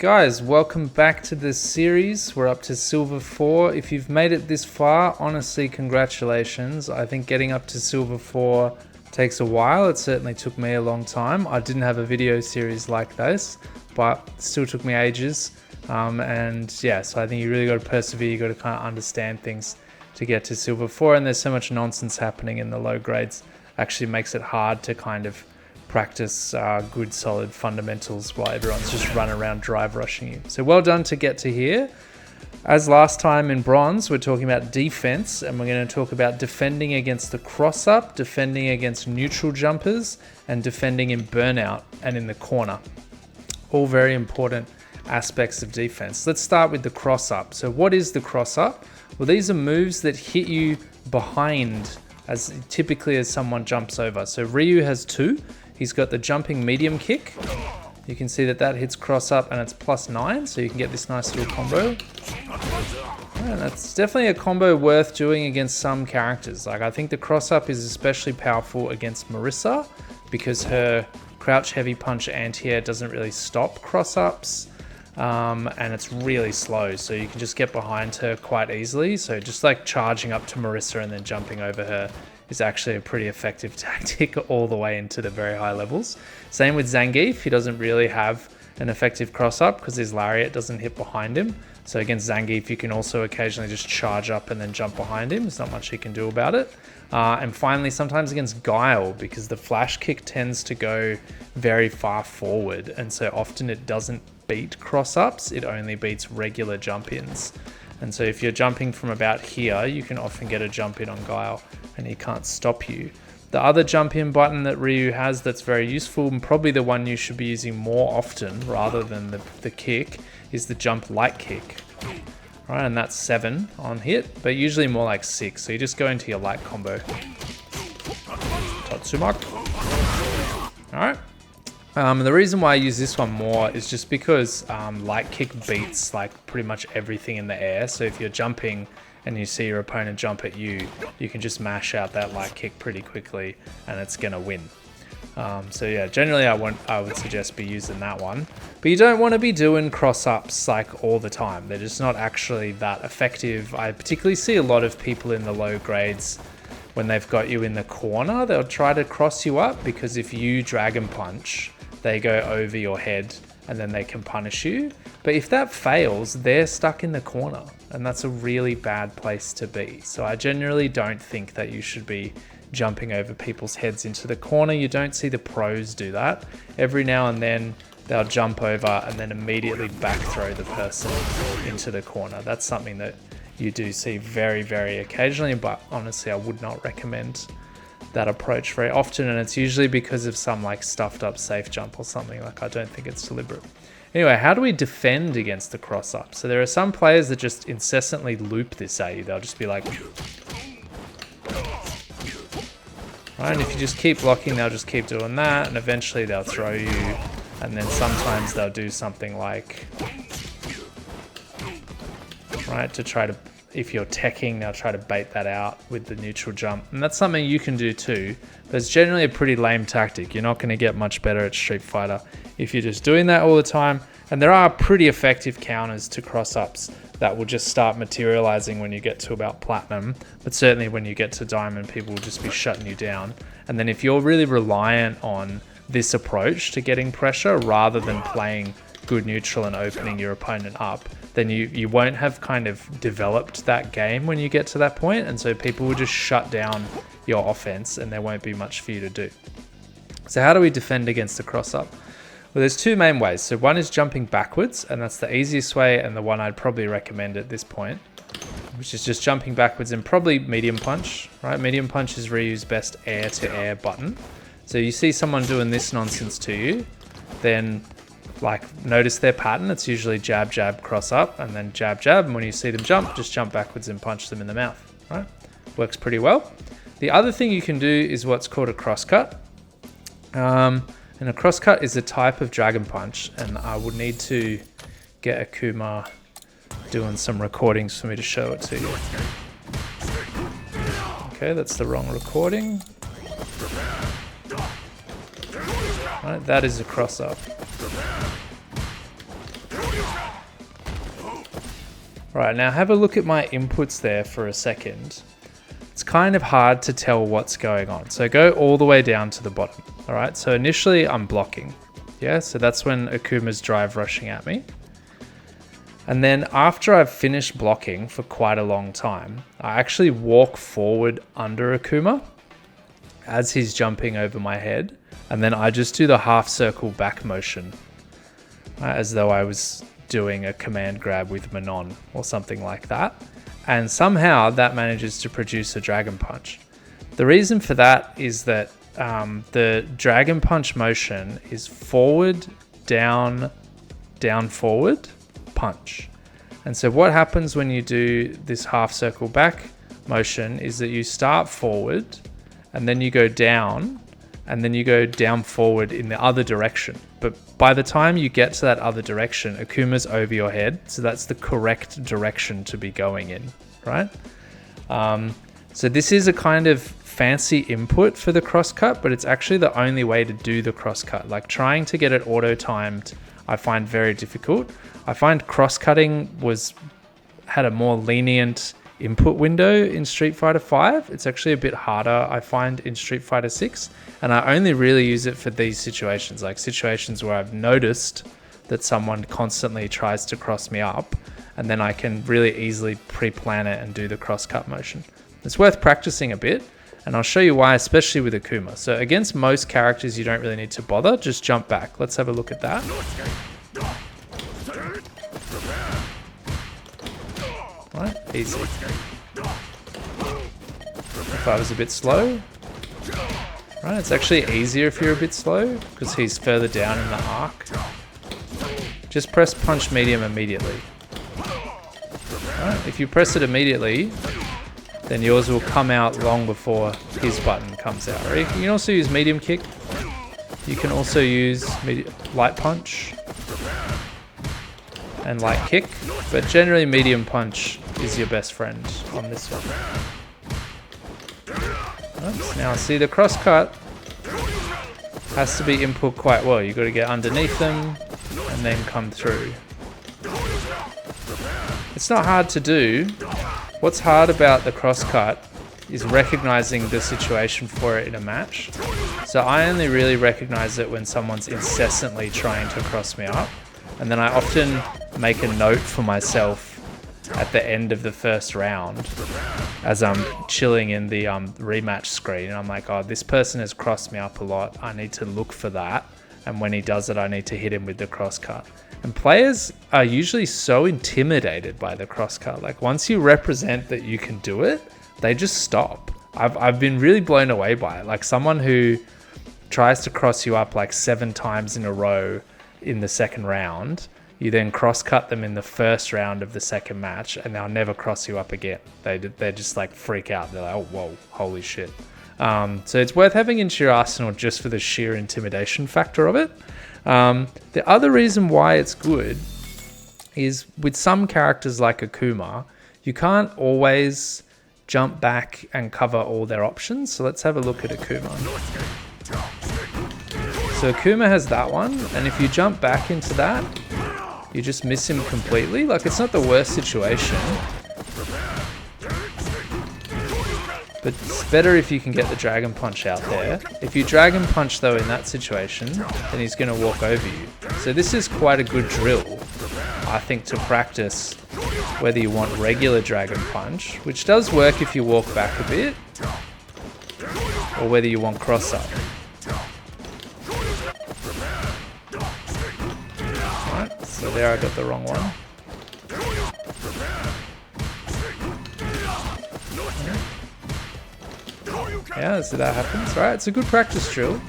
Guys, welcome back to this series. We're up to Silver 4. If you've made it this far, honestly, congratulations. I think getting up to Silver 4 takes a while. It certainly took me a long time. I didn't have a video series like this, but it still took me ages. And yeah, so I think you really got to persevere. You got to kind of understand things to get to Silver 4. And there's so much nonsense happening in the low grades. Actually makes it hard to kind of practice good solid fundamentals while everyone's just running around drive rushing you. So well done to get to here. As last time in bronze, we're talking about defense, and we're going to talk about defending against the cross up, defending against neutral jumpers, and defending in burnout and in the corner. All very important aspects of defense. Let's start with the cross up. So what is the cross up? Well, these are moves that hit you behind as typically as someone jumps over. So Ryu has two. He's got the jumping medium kick. You can see that that hits cross up and it's +9, so you can get this nice little combo. And that's definitely a combo worth doing against some characters. Like I think the cross up is especially powerful against Marissa because her crouch heavy punch anti-air doesn't really stop cross ups. And it's really slow, so you can just get behind her quite easily. So just like charging up to Marissa and then jumping over her is actually a pretty effective tactic all the way into the very high levels. Same with Zangief. He doesn't really have an effective cross up because his lariat doesn't hit behind him. So against Zangief, you can also occasionally just charge up and then jump behind him. There's not much he can do about it. And finally, sometimes against Guile, because the flash kick tends to go very far forward, and so often it doesn't beat cross ups, it only beats regular jump ins. And so if you're jumping from about here, you can often get a jump in on Guile and he can't stop you. The other jump in button that Ryu has that's very useful, and probably the one you should be using more often rather than the kick, is the jump light kick. All right, and that's 7 on hit, but usually more like 6. So you just go into your light combo. Tatsumak. All right. The reason why I use this one more is just because light kick beats like pretty much everything in the air. So if you're jumping and you see your opponent jump at you, you can just mash out that light kick pretty quickly and it's gonna win. So yeah, generally I would suggest be using that one, but you don't want to be doing cross ups like all the time. They're just not actually that effective. I particularly see a lot of people in the low grades when they've got you in the corner, they'll try to cross you up because if you dragon punch, they go over your head and then they can punish you. But if that fails, they're stuck in the corner and that's a really bad place to be. So I generally don't think that you should be jumping over people's heads into the corner. You don't see the pros do that. Every now and then they'll jump over and then immediately back throw the person into the corner. That's something that you do see very, very occasionally, but honestly, I would not recommend that approach very often, and it's usually because of some like stuffed up safe jump or something. Like I don't think it's deliberate. Anyway, how do we defend against the cross up? So there are some players that just incessantly loop this at you. They'll just be like, right, and if you just keep blocking, they'll just keep doing that, and eventually they'll throw you, and then sometimes they'll do something like, right, to try to, if you're teching, they'll try to bait that out with the neutral jump. And that's something you can do too, but it's generally a pretty lame tactic. You're not going to get much better at Street Fighter if you're just doing that all the time. And there are pretty effective counters to cross-ups that will just start materializing when you get to about Platinum. But certainly when you get to Diamond, people will just be shutting you down. And then if you're really reliant on this approach to getting pressure rather than playing good neutral and opening your opponent up, then you won't have kind of developed that game when you get to that point, and so people will just shut down your offense and there won't be much for you to do. So how do we defend against the cross up? Well, there's two main ways. So one is jumping backwards, and that's the easiest way and the one I'd probably recommend at this point, which is just jumping backwards and probably medium punch, right? Medium punch is Ryu's best air to air button. So you see someone doing this nonsense to you, then like notice their pattern. It's usually jab, jab, cross up, and then jab, jab. And when you see them jump, just jump backwards and punch them in the mouth, right? Works pretty well. The other thing you can do is what's called a cross cut. And a cross cut is a type of dragon punch. And I would need to get Akuma doing some recordings for me to show it to you. Okay, that's the wrong recording. Right, that is a cross up. Right, now have a look at my inputs there for a second. It's kind of hard to tell what's going on. So go all the way down to the bottom. All right, so initially I'm blocking. Yeah, so that's when Akuma's drive rushing at me. And then after I've finished blocking for quite a long time, I actually walk forward under Akuma as he's jumping over my head. And then I just do the half circle back motion, as though I was doing a command grab with Manon or something like that. And somehow that manages to produce a Dragon Punch. The reason for that is that the Dragon Punch motion is forward, down, down, forward, punch. And so what happens when you do this half circle back motion is that you start forward and then you go down and then you go down forward in the other direction. But by the time you get to that other direction, Akuma's over your head. So that's the correct direction to be going in, right? So this is a kind of fancy input for the crosscut, but it's actually the only way to do the crosscut. Like trying to get it auto-timed, I find very difficult. I find cross-cutting had a more lenient input window in Street Fighter V. It's actually a bit harder, I find, in Street Fighter 6. And I only really use it for these situations, like situations where I've noticed that someone constantly tries to cross me up, and then I can really easily pre-plan it and do the cross-cut motion. It's worth practicing a bit, and I'll show you why, especially with Akuma. So against most characters, you don't really need to bother, just jump back. Let's have a look at that. Right, easy. If I was a bit slow. Right, it's actually easier if you're a bit slow, because he's further down in the arc. Just press punch medium immediately. Right, if you press it immediately, then yours will come out long before his button comes out. Right? You can also use medium kick. You can also use light punch and light kick, but generally medium punch is your best friend on this one. Oops, now see, the crosscut has to be input quite well. You've got to get underneath them and then come through. It's not hard to do. What's hard about the crosscut is recognizing the situation for it in a match. So I only really recognize it when someone's incessantly trying to cross me up. And then I often make a note for myself at the end of the first round as I'm chilling in the rematch screen. And I'm like, oh, this person has crossed me up a lot. I need to look for that. And when he does it, I need to hit him with the crosscut. And players are usually so intimidated by the crosscut. Like once you represent that you can do it, they just stop. I've been really blown away by it. Like someone who tries to cross you up like 7 times in a row in the second round, you then cross-cut them in the first round of the second match, and they'll never cross you up again. They just like freak out. They're like, oh, whoa, holy shit. So it's worth having into your arsenal just for the sheer intimidation factor of it. The other reason why it's good is with some characters like Akuma, you can't always jump back and cover all their options. So let's have a look at Akuma. So Akuma has that one, and if you jump back into that, you just miss him completely. Like, it's not the worst situation, but it's better if you can get the Dragon Punch out there. If you Dragon Punch, though, in that situation, then he's going to walk over you. So this is quite a good drill, I think, to practice whether you want regular Dragon Punch, which does work if you walk back a bit, or whether you want cross-up. Right, so there I got the wrong one. Yeah, so that happens. Right, it's a good practice drill.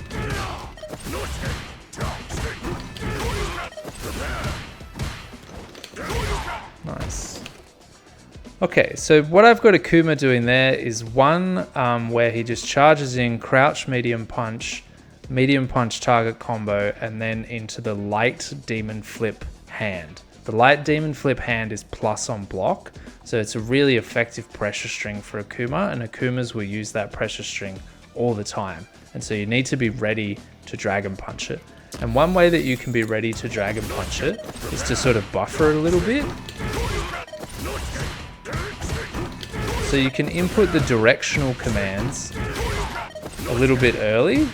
Nice. Okay, so what I've got Akuma doing there is one where he just charges in crouch medium punch target combo, and then into the light demon flip hand. The light demon flip hand is plus on block, so it's a really effective pressure string for Akuma, and Akumas will use that pressure string all the time. And so you need to be ready to Dragon Punch it. And one way that you can be ready to Dragon Punch it is to sort of buffer it a little bit. So you can input the directional commands a little bit early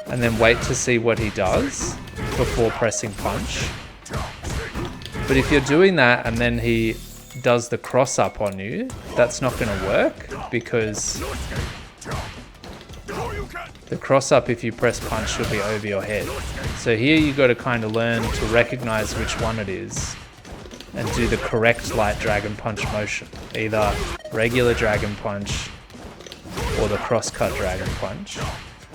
and then wait to see what he does before pressing punch. But if you're doing that and then he does the cross up on you, that's not going to work, because the cross up, if you press punch, will be over your head. So here you got to kind of learn to recognize which one it is and do the correct light dragon punch motion, either regular dragon punch or the cross-cut dragon punch.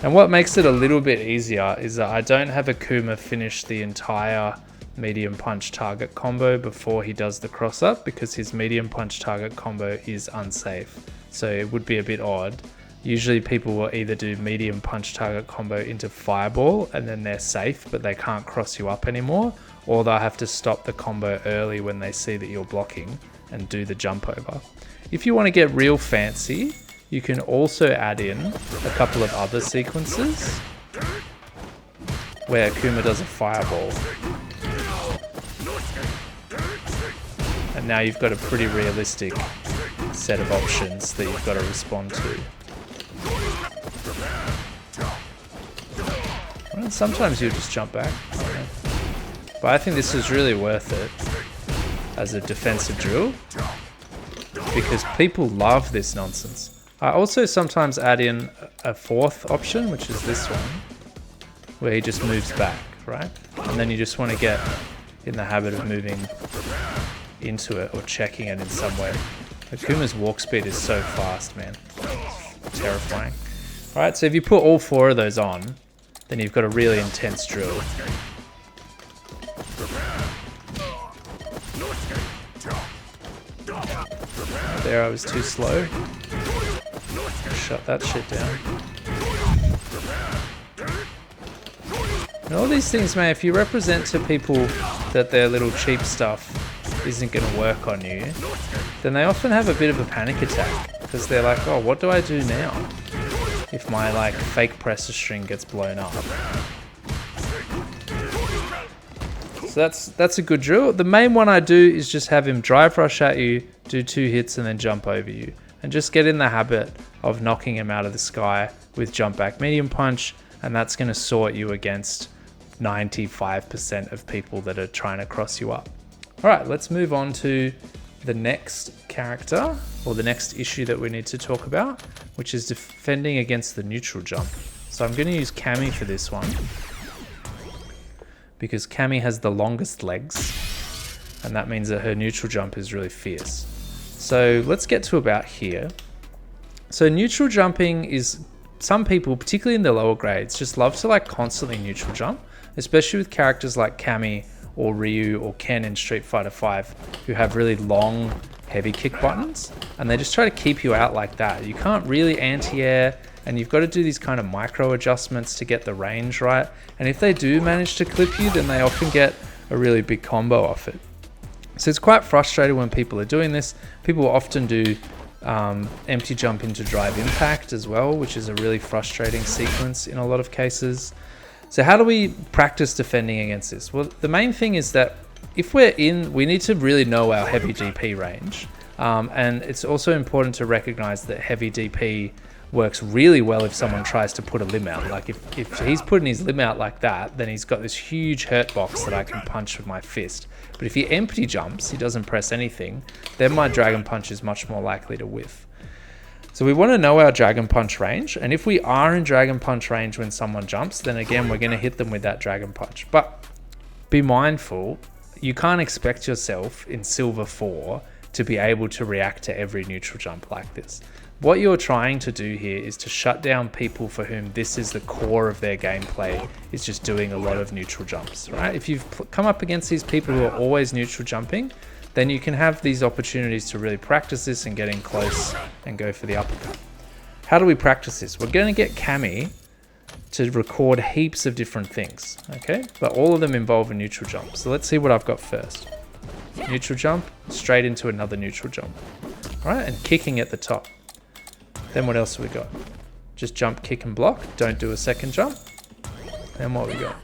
And what makes it a little bit easier is that I don't have Akuma finish the entire medium punch target combo before he does the cross-up, because his medium punch target combo is unsafe. So it would be a bit odd. Usually people will either do medium punch target combo into fireball and then they're safe, but they can't cross you up anymore, or they'll have to stop the combo early when they see that you're blocking and do the jump over. If you want to get real fancy, you can also add in a couple of other sequences where Akuma does a fireball. And now you've got a pretty realistic set of options that you've got to respond to. Well, sometimes you just jump back. I don't know. But I think this is really worth it as a defensive drill, because people love this nonsense. I also sometimes add in a fourth option, which is this one, where he just moves back, right? And then you just want to get in the habit of moving into it or checking it in some way. Akuma's walk speed is so fast, man. It's terrifying. Alright, so if you put all four of those on, then you've got a really intense drill. There, I was too slow. Shut that shit down. And all these things, man, if you represent to people that their little cheap stuff isn't going to work on you, then they often have a bit of a panic attack, because they're like, oh, what do I do now if my like fake presser string gets blown up? So that's a good drill. The main one I do is just have him drive rush at you, do 2 hits and then jump over you, and just get in the habit of knocking him out of the sky with jump back medium punch, and that's going to sort you against 95% of people that are trying to cross you up. Alright, let's move on to the next character, or the next issue that we need to talk about, which is defending against the neutral jump. So I'm going to use Cammy for this one, because Cammy has the longest legs, and that means that her neutral jump is really fierce. So let's get to about here. So neutral jumping is, some people, particularly in the lower grades, just love to like constantly neutral jump, especially with characters like Cammy or Ryu or Ken in Street Fighter V, who have really long, heavy kick buttons, and they just try to keep you out like that. You can't really anti-air, and you've got to do these kind of micro adjustments to get the range right. And if they do manage to clip you, then they often get a really big combo off it. So it's quite frustrating when people are doing this. People often do empty jump into drive impact as well, which is a really frustrating sequence in a lot of cases. So how do we practice defending against this? Well, the main thing is that if we're in, we need to really know our heavy DP range. And it's also important to recognize that heavy DP works really well if someone tries to put a limb out. Like if he's putting his limb out like that, then he's got this huge hurt box that I can punch with my fist. But if he empty jumps, he doesn't press anything, then my dragon punch is much more likely to whiff. So we want to know our dragon punch range, and if we are in dragon punch range when someone jumps, then again we're going to hit them with that dragon punch. But be mindful, you can't expect yourself in Silver 4 to be able to react to every neutral jump like this. What you're trying to do here is to shut down people for whom this is the core of their gameplay, is just doing a lot of neutral jumps, right? If you've come up against these people who are always neutral jumping, then you can have these opportunities to really practice this and get in close and go for the uppercut. How do we practice this? We're going to get Cammy to record heaps of different things, okay? But all of them involve a neutral jump. So let's see what I've got first. Neutral jump, straight into another neutral jump. All right, and kicking at the top. Then what else have we got? Just jump, kick, and block. Don't do a second jump. And what we got?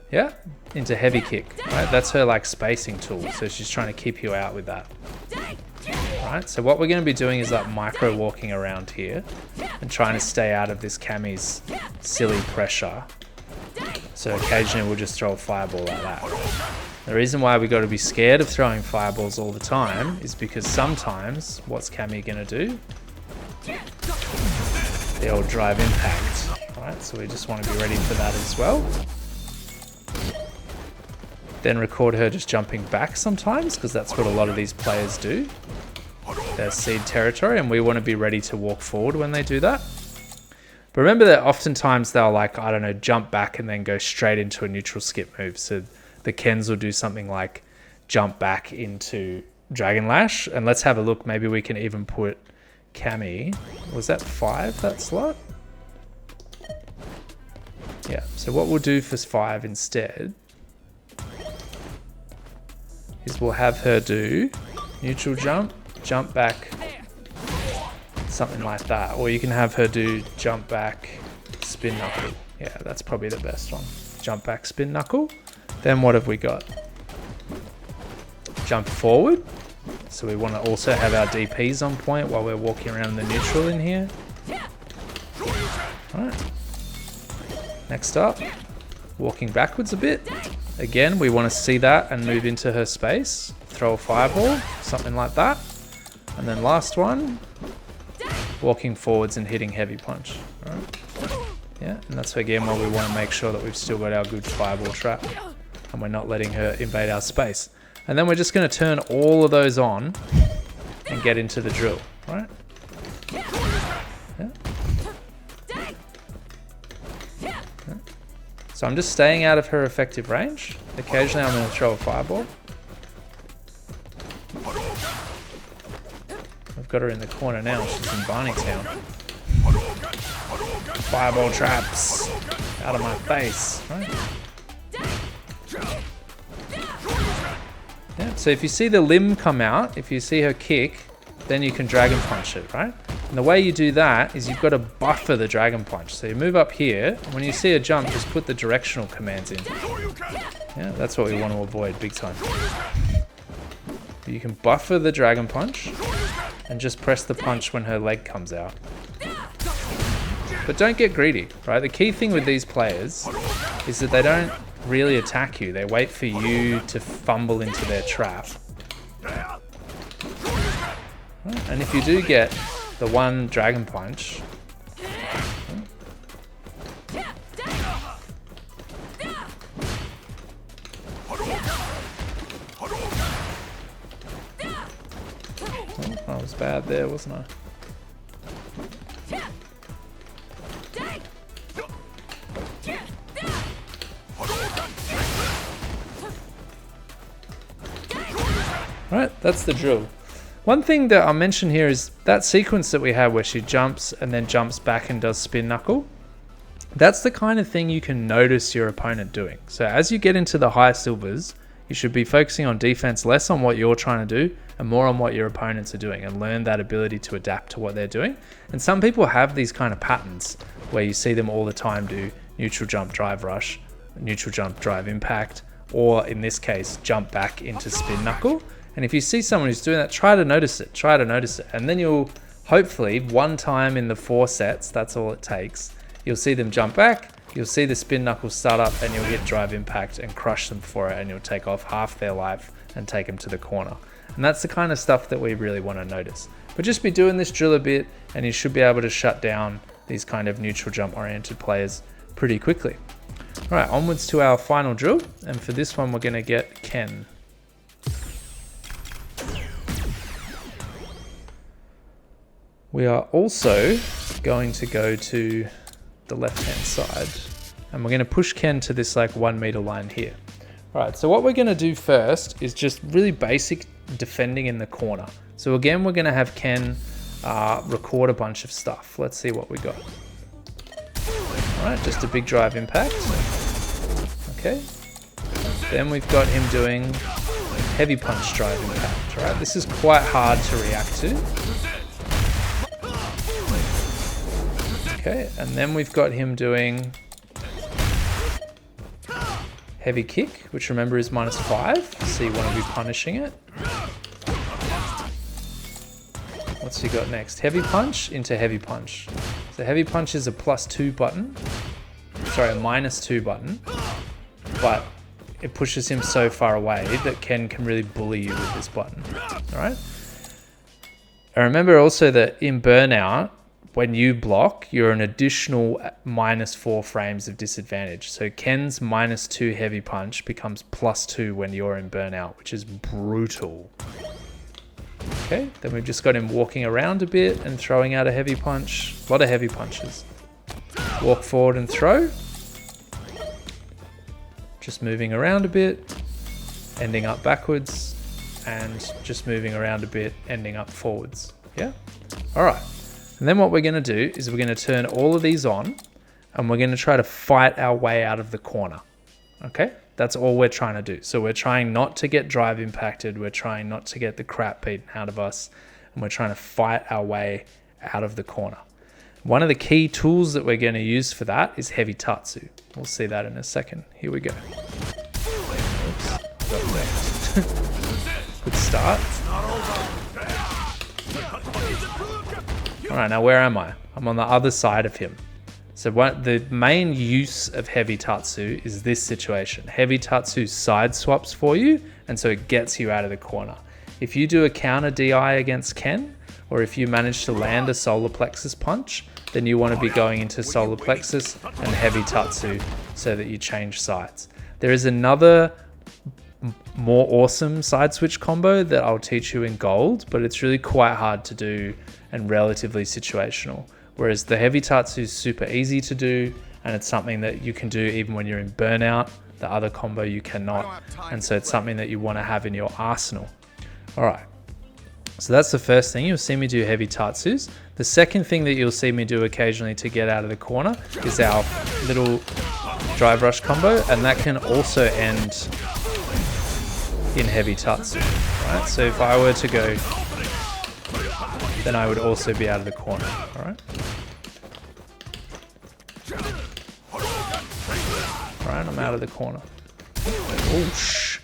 Yeah, into heavy kick. Right, that's her like spacing tool. So she's trying to keep you out with that. right? So what we're going to be doing is like micro walking around here and trying to stay out of this Cammy's silly pressure. So occasionally we'll just throw a fireball like that. The reason why we got to be scared of throwing fireballs all the time is because sometimes what's Cammy going to do? The old drive impact, right? So we just want to be ready for that as well. Then record her just jumping back sometimes, because that's what a lot of these players do. They're seed territory, and we want to be ready to walk forward when they do that. But remember that oftentimes they'll, like, I don't know, jump back and then go straight into a neutral skip move. So the Kens will do something like jump back into Dragon Lash. And let's have a look. Maybe we can even put Cammy. Was that 5, that slot? Yeah, so what we'll do for 5 instead is we'll have her do neutral jump, jump back, something like that. Or you can have her do jump back, spin knuckle. Yeah, that's probably the best one. Jump back, spin knuckle. Then what have we got? Jump forward. So we want to also have our DPs on point while we're walking around the neutral in here. Alright. Next up, walking backwards a bit. Again, we want to see that and move into her space. Throw a fireball, something like that. And then last one, walking forwards and hitting heavy punch. Alright. Yeah, and that's again why we want to make sure that we've still got our good fireball trap and we're not letting her invade our space. And then we're just going to turn all of those on and get into the drill, right? Yeah. So I'm just staying out of her effective range. Occasionally I'm going to throw a fireball. I've got her in the corner now. She's in Barney Town. Fireball traps out of my face, right? Yeah, so if you see the limb come out, if you see her kick, then you can dragon punch it, right? And the way you do that is you've got to buffer the dragon punch. So you move up here, and when you see a jump, just put the directional commands in. Yeah, that's what we want to avoid big time. You can buffer the dragon punch and just press the punch when her leg comes out. But don't get greedy, right? The key thing with these players is that they don't really attack you. They wait for you to fumble into their trap. And if you do get the one dragon punch, I was bad there, wasn't I? Right, that's the drill. One thing that I'll mention here is that sequence that we have where she jumps and then jumps back and does spin knuckle. That's the kind of thing you can notice your opponent doing. So as you get into the high silvers, you should be focusing on defense, less on what you're trying to do and more on what your opponents are doing, and learn that ability to adapt to what they're doing. And some people have these kind of patterns where you see them all the time do neutral jump, drive rush, neutral jump, drive impact, or in this case, jump back into spin knuckle. And if you see someone who's doing that, try to notice it. And then you'll hopefully, one time in the 4 sets, that's all it takes, you'll see them jump back, you'll see the spin knuckle start up, and you'll hit drive impact and crush them for it, and you'll take off half their life and take them to the corner. And that's the kind of stuff that we really want to notice. But just be doing this drill a bit, and you should be able to shut down these kind of neutral jump oriented players pretty quickly. All right, onwards to our final drill. And for this one, we're going to get Ken. We are also going to go to the left-hand side, and we're going to push Ken to this like 1 meter line here. All right, so what we're going to do first is just really basic defending in the corner. So again, we're going to have Ken record a bunch of stuff. Let's see what we got. All right, just a big drive impact. Okay. Then we've got him doing heavy punch drive impact. All right, this is quite hard to react to. Okay, and then we've got him doing heavy kick, which remember is -5, so you want to be punishing it. What's he got next? Heavy punch into heavy punch. So heavy punch is a +2 button. Sorry, a -2 button. But it pushes him so far away that Ken can really bully you with this button. Alright? And remember also that in Burnout, when you block, you're an additional -4 frames of disadvantage. So Ken's -2 heavy punch becomes +2 when you're in Burnout, which is brutal. Okay, then we've just got him walking around a bit and throwing out a heavy punch. A lot of heavy punches. Walk forward and throw. Just moving around a bit, ending up backwards, and just moving around a bit, ending up forwards. Yeah? Alright. And then what we're going to do is we're going to turn all of these on, and we're going to try to fight our way out of the corner. Okay? That's all we're trying to do. So we're trying not to get drive impacted. We're trying not to get the crap beaten out of us. And we're trying to fight our way out of the corner. One of the key tools that we're going to use for that is heavy tatsu. We'll see that in a second. Here we go. Oops. Good start. Alright, now where am I? I'm on the other side of him. So the main use of heavy tatsu is this situation. Heavy tatsu side swaps for you, and so it gets you out of the corner. If you do a counter DI against Ken, or if you manage to land a solar plexus punch, then you want to be going into solar plexus and heavy tatsu so that you change sides. There is another more awesome side switch combo that I'll teach you in gold, but it's really quite hard to do and relatively situational. Whereas the heavy tatsu is super easy to do, and it's something that you can do even when you're in Burnout. The other combo you cannot, and so it's something that you want to have in your arsenal. All right, so that's the first thing. You'll see me do heavy tatsus. The second thing that you'll see me do occasionally to get out of the corner is our little drive rush combo, and that can also end in heavy tatsu. Right? So if I were to go, then I would also be out of the corner. All right. All right, I'm out of the corner. Oh, shh.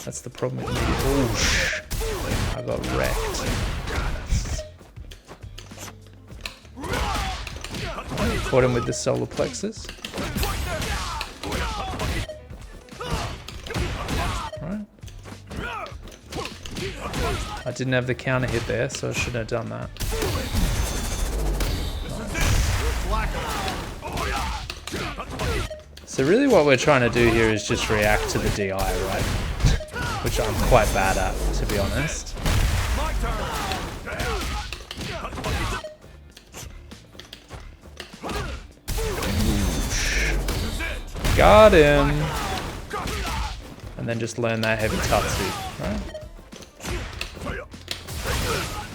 That's the problem with me. Oh, shh. I got wrecked. Caught him with the solar plexus. Right. I didn't have the counter hit there, so I shouldn't have done that. So really what we're trying to do here is just react to the DI, right? Which I'm quite bad at, to be honest. Got him! And then just learn that heavy tatsu, right?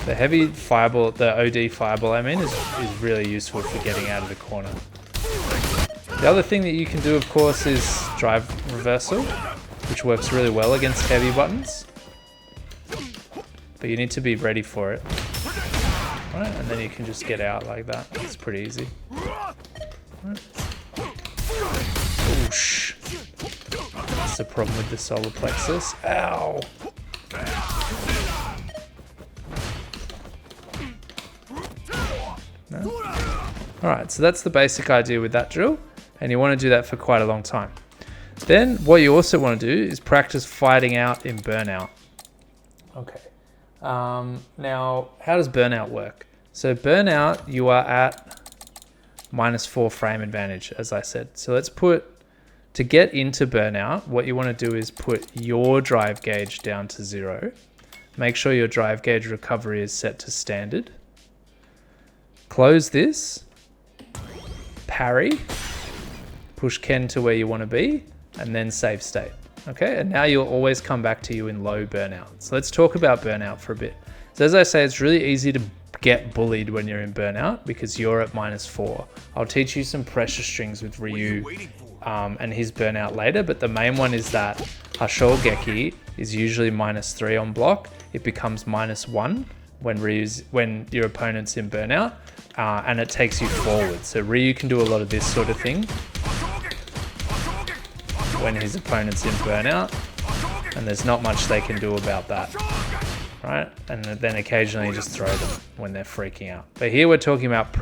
The heavy fireball, the OD fireball I mean, is really useful for getting out of the corner. The other thing that you can do, of course, is drive reversal, which works really well against heavy buttons. But you need to be ready for it. Right? And then you can just get out like that. It's pretty easy. Right. Oosh. That's the problem with the solar plexus. Ow! No? Alright, so that's the basic idea with that drill. And you want to do that for quite a long time. Then what you also want to do is practice fighting out in Burnout. Okay. Now, how does Burnout work? So Burnout, you are at -4 frame advantage, as I said. So let's to get into Burnout, what you want to do is put your drive gauge down to 0. Make sure your drive gauge recovery is set to standard. Close this. Parry. Push Ken to where you want to be, and then save state. Okay, and now you'll always come back to you in low Burnout. So let's talk about Burnout for a bit. So as I say, it's really easy to get bullied when you're in Burnout because you're at -4. I'll teach you some pressure strings with Ryu and his Burnout later, but the main one is that Hashogeki is usually -3 on block. It becomes -1 when your opponent's in Burnout, and it takes you forward. So Ryu can do a lot of this sort of thing when his opponent's in Burnout, and there's not much they can do about that. right? And then occasionally just throw them when they're freaking out. But here we're talking about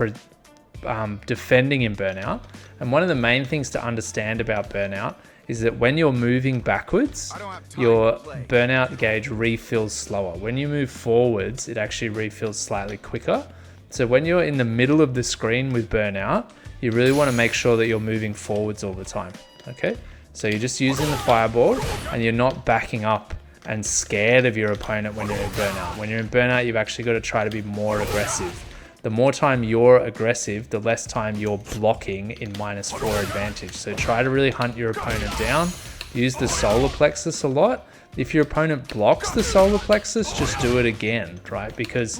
defending in Burnout. And one of the main things to understand about Burnout is that when you're moving backwards, your Burnout gauge refills slower. When you move forwards, it actually refills slightly quicker. So when you're in the middle of the screen with Burnout, you really want to make sure that you're moving forwards all the time, okay? So you're just using the Fireball and you're not backing up and scared of your opponent when you're in Burnout. When you're in Burnout, you've actually got to try to be more aggressive. The more time you're aggressive, the less time you're blocking in -4 advantage. So try to really hunt your opponent down. Use the solar plexus a lot. If your opponent blocks the solar plexus, just do it again, right? Because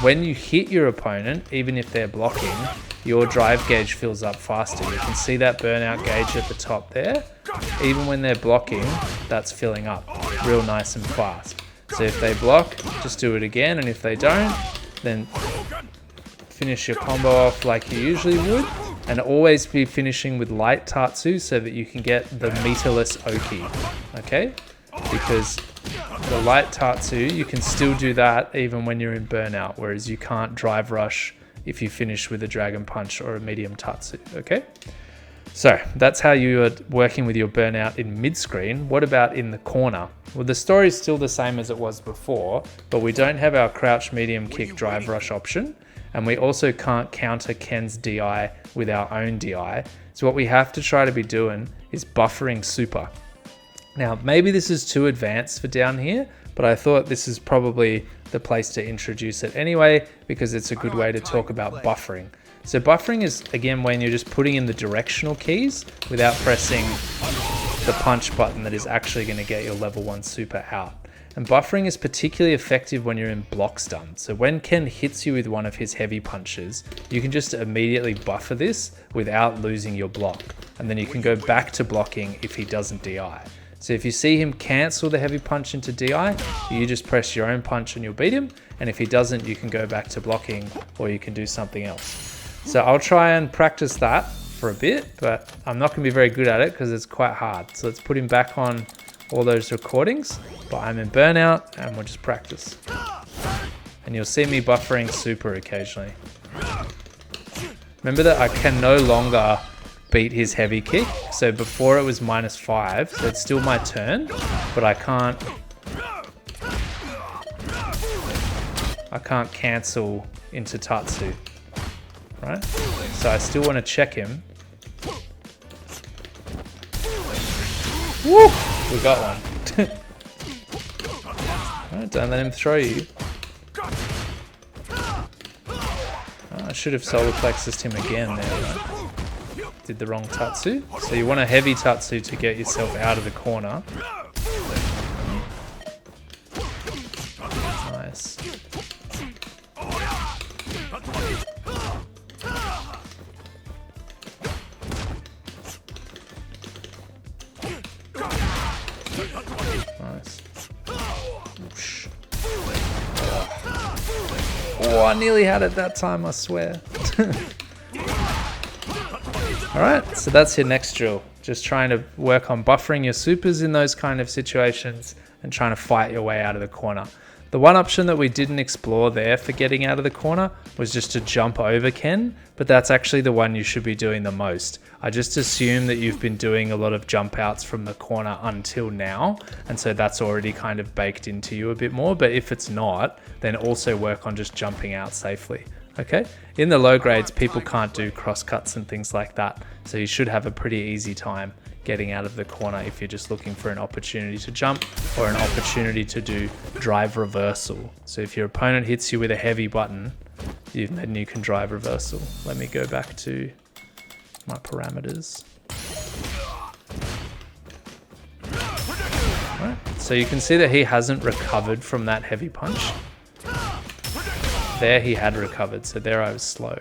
when you hit your opponent, even if they're blocking, your drive gauge fills up faster. You can see that Burnout gauge at the top there. Even when they're blocking, that's filling up real nice and fast. So if they block, just do it again. And if they don't, then finish your combo off like you usually would, and always be finishing with light Tatsu so that you can get the meterless Oki, okay? Because the light Tatsu, you can still do that even when you're in Burnout, whereas you can't drive rush if you finish with a Dragon Punch or a medium Tatsu, okay? So that's how you are working with your Burnout in mid-screen. What about in the corner? Well, the story is still the same as it was before, but we don't have our crouch medium kick drive rush option. And we also can't counter Ken's DI with our own DI. So what we have to try to be doing is buffering super. Now, maybe this is too advanced for down here, but I thought this is probably the place to introduce it anyway, because it's a good way to talk about buffering. So buffering is, again, when you're just putting in the directional keys without pressing the punch button that is actually going to get your level 1 super out. And buffering is particularly effective when you're in block stun. So when Ken hits you with one of his heavy punches, you can just immediately buffer this without losing your block. And then you can go back to blocking if he doesn't DI. So if you see him cancel the heavy punch into DI, you just press your own punch and you'll beat him. And if he doesn't, you can go back to blocking or you can do something else. So I'll try and practice that for a bit, but I'm not gonna be very good at it because it's quite hard. So let's put him back on all those recordings, but I'm in Burnout and we'll just practice. And you'll see me buffering super occasionally. Remember that I can no longer beat his heavy kick. So before it was -5, so it's still my turn, but I can't cancel into Tatsu, right? So I still want to check him. Woo! We got one. Right, don't let him throw you. Oh, I should have solar plexused him again there, right? Did the wrong Tatsu. So you want a heavy Tatsu to get yourself out of the corner. Nice. Nice. Whoosh. Oh, I nearly had it that time, I swear. Alright, so that's your next drill. Just trying to work on buffering your supers in those kind of situations and trying to fight your way out of the corner. The one option that we didn't explore there for getting out of the corner was just to jump over Ken, but that's actually the one you should be doing the most. I just assume that you've been doing a lot of jump outs from the corner until now, and so that's already kind of baked into you a bit more, but if it's not, then also work on just jumping out safely. Okay, in the low grades, people can't do cross cuts and things like that, so you should have a pretty easy time getting out of the corner if you're just looking for an opportunity to jump or an opportunity to do drive reversal. So if your opponent hits you with a heavy button, then you can drive reversal. Let me go back to my parameters. Right. So you can see that he hasn't recovered from that heavy punch. There he had recovered, so there I was slow.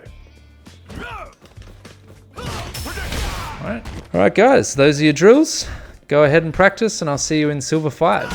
Alright, guys, those are your drills. Go ahead and practice, and I'll see you in Silver 5.